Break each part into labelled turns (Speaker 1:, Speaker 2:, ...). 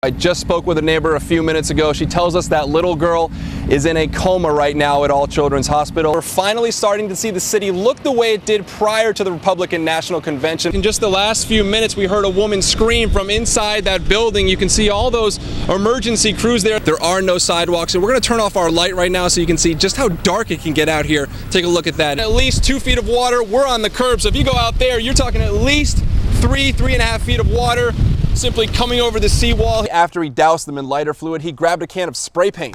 Speaker 1: I just spoke with a neighbor a few minutes ago. She tells us that little girl is in a coma right now at All Children's Hospital. We're finally starting to see the city look the way it did prior to the Republican National Convention. In just the last few minutes, we heard a woman scream from inside that building. You can see all those emergency crews there. There are no sidewalks, and we're going to turn off our light right now so you can see just how dark it can get out here. Take a look at that. At least 2 feet of water. We're on the curb, so if you go out there, you're talking at least 3.5 feet of water simply coming over the seawall. After he doused them in lighter fluid, he grabbed a can of spray paint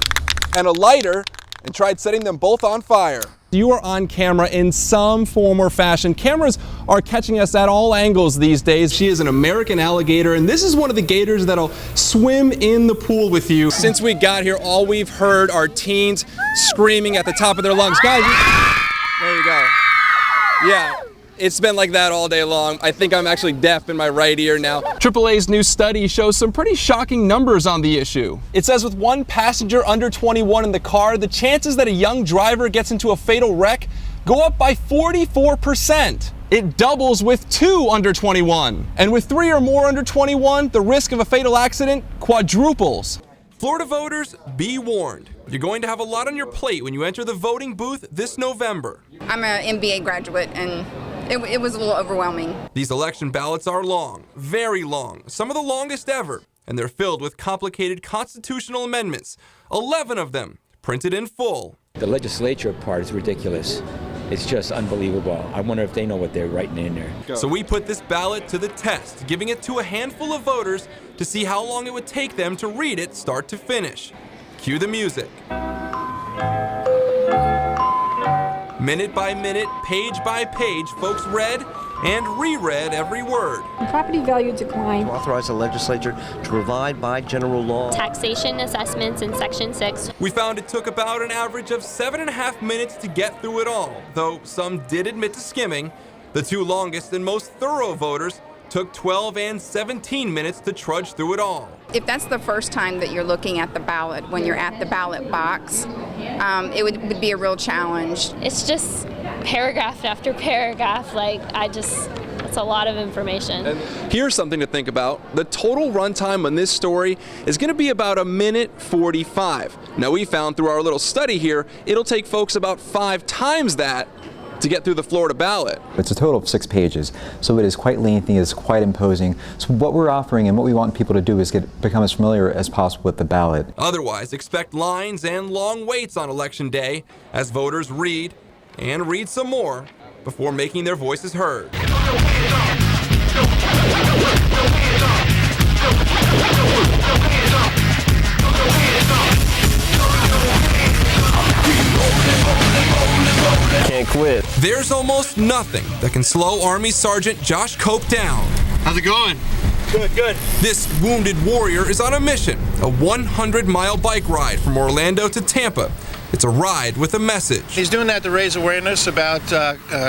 Speaker 1: and a lighter and tried setting them both on fire. You are on camera in some form or fashion. Cameras are catching us at all angles these days. She is an American alligator, and this is one of the gators that'll swim in the pool with you. Since we got here, all we've heard are teens screaming at the top of their lungs. Guys, there you go. Yeah. It's been like that all day long. I think I'm actually deaf in my right ear now. AAA's new study shows some pretty shocking numbers on the issue. It says with one passenger under 21 in the car, the chances that a young driver gets into a fatal wreck go up by 44%. It doubles with 2 under 21. And with 3 or more under 21, the risk of a fatal accident quadruples. Florida voters, be warned. You're going to have a lot on your plate when you enter the voting booth this November.
Speaker 2: I'm an MBA graduate, and it was a little overwhelming.
Speaker 1: These election ballots are long, very long, some of the longest ever, and they're filled with complicated constitutional amendments, 11 of them printed in full.
Speaker 3: The legislature part is ridiculous. It's just unbelievable. I wonder if they know what they're writing in there.
Speaker 1: So we put this ballot to the test, giving it to a handful of voters to see how long it would take them to read it start to finish. Cue the music. Minute by minute, page by page, folks read and reread every word.
Speaker 4: Property value decline.
Speaker 5: To authorize the legislature to provide by general law
Speaker 6: taxation assessments in Section 6.
Speaker 1: We found it took about an average of 7.5 minutes to get through it all, though some did admit to skimming. The 2 longest and most thorough voters took 12 and 17 minutes to trudge through it all.
Speaker 2: If that's the first time that you're looking at the ballot, when you're at the ballot box, it would be a real challenge.
Speaker 6: It's just paragraph after paragraph, it's a lot of information.
Speaker 1: And here's something to think about. The total runtime on this story is going to be about 1:45. Now we found through our little study here, it'll take folks about 5 times that to get through the Florida ballot.
Speaker 7: It's a total of 6 pages, so it is quite lengthy, it's quite imposing. So what we're offering and what we want people to do is become as familiar as possible with the ballot.
Speaker 1: Otherwise, expect lines and long waits on Election Day as voters read and read some more before making their voices heard.
Speaker 8: Can't quit.
Speaker 1: There's almost nothing that can slow Army Sergeant Josh Cope down.
Speaker 9: How's it going? Good.
Speaker 1: This wounded warrior is on a mission, a 100-mile bike ride from Orlando to Tampa. It's a ride with a message.
Speaker 9: He's doing that to raise awareness about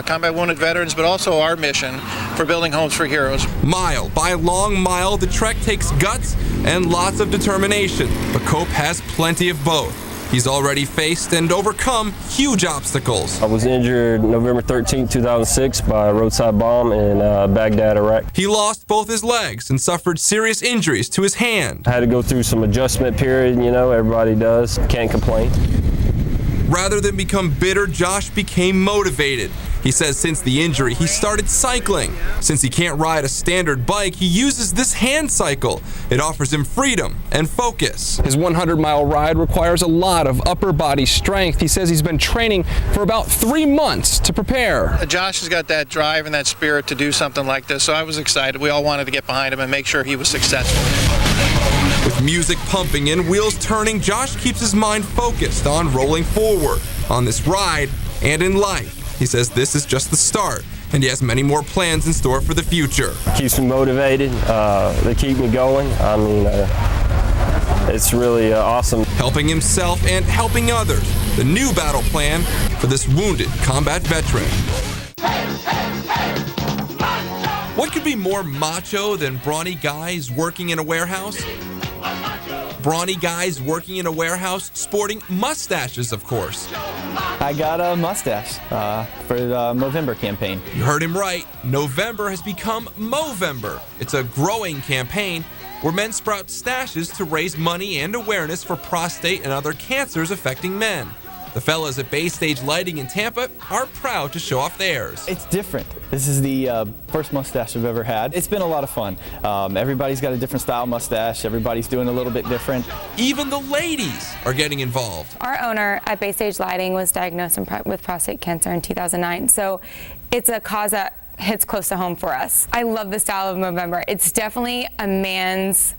Speaker 9: combat wounded veterans, but also our mission for building homes for heroes.
Speaker 1: Mile by long mile, the trek takes guts and lots of determination, but Cope has plenty of both. He's already faced and overcome huge obstacles.
Speaker 8: I was injured November 13, 2006 by a roadside bomb in Baghdad, Iraq.
Speaker 1: He lost both his legs and suffered serious injuries to his hand.
Speaker 8: I had to go through some adjustment period, everybody does. Can't complain.
Speaker 1: Rather than become bitter, Josh became motivated. He says since the injury, he started cycling. Since he can't ride a standard bike, he uses this hand cycle. It offers him freedom and focus. His 100-mile ride requires a lot of upper body strength. He says he's been training for about 3 months to prepare.
Speaker 9: Josh has got that drive and that spirit to do something like this, so I was excited. We all wanted to get behind him and make sure he was successful.
Speaker 1: With music pumping and wheels turning, Josh keeps his mind focused on rolling forward on this ride and in life. He says this is just the start, and he has many more plans in store for the future.
Speaker 8: Keeps me motivated. They keep me going. It's really awesome.
Speaker 1: Helping himself and helping others. The new battle plan for this wounded combat veteran. What could be more macho than brawny guys working in a warehouse? Brawny guys working in a warehouse sporting mustaches, of course.
Speaker 10: I got a mustache for the Movember campaign.
Speaker 1: You heard him right. November has become Movember. It's a growing campaign
Speaker 4: where men sprout stashes to raise money and awareness for prostate and other cancers affecting men. The fellas at Bay Stage Lighting in Tampa are proud to show off theirs.
Speaker 10: It's different. This is the first mustache I've ever had. It's been a lot of fun. Everybody's got a different style mustache. Everybody's doing a little bit different.
Speaker 4: Even the ladies are getting involved.
Speaker 11: Our owner at Bay Stage Lighting was diagnosed with prostate cancer in 2009, so it's a cause that hits close to home for us. I love the style of Movember. It's definitely a man's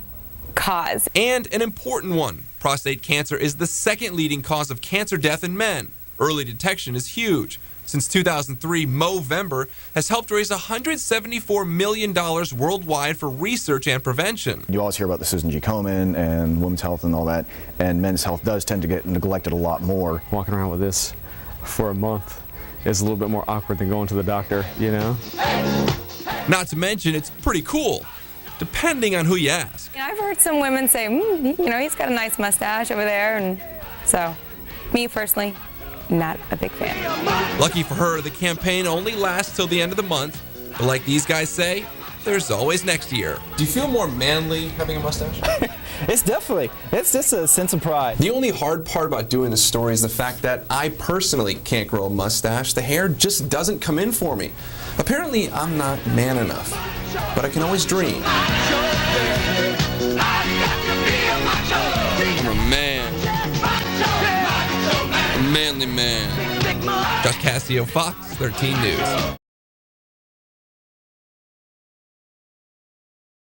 Speaker 11: cause.
Speaker 4: And an important one. Prostate cancer is the second leading cause of cancer death in men. Early detection is huge. Since 2003, Movember has helped raise $174 million worldwide for research and prevention.
Speaker 12: You always hear about the Susan G. Komen and women's health and all that, and men's health does tend to get neglected a lot more.
Speaker 13: Walking around with this for a month is a little bit more awkward than going to the doctor, you know?
Speaker 4: Not to mention, it's pretty cool, depending on who you ask.
Speaker 11: I've heard some women say, you know, he's got a nice mustache over there, and so, me personally, not a big fan.
Speaker 4: Lucky for her, the campaign only lasts till the end of the month, but like these guys say, there's always next year.
Speaker 1: Do you feel more manly having a mustache?
Speaker 10: It's just a sense of pride.
Speaker 1: The only hard part about doing this story is the fact that I personally can't grow a mustache. The hair just doesn't come in for me. Apparently, I'm not man enough, but I can always dream.
Speaker 4: I'm a man. A manly man. Josh Cascio, Fox 13 News.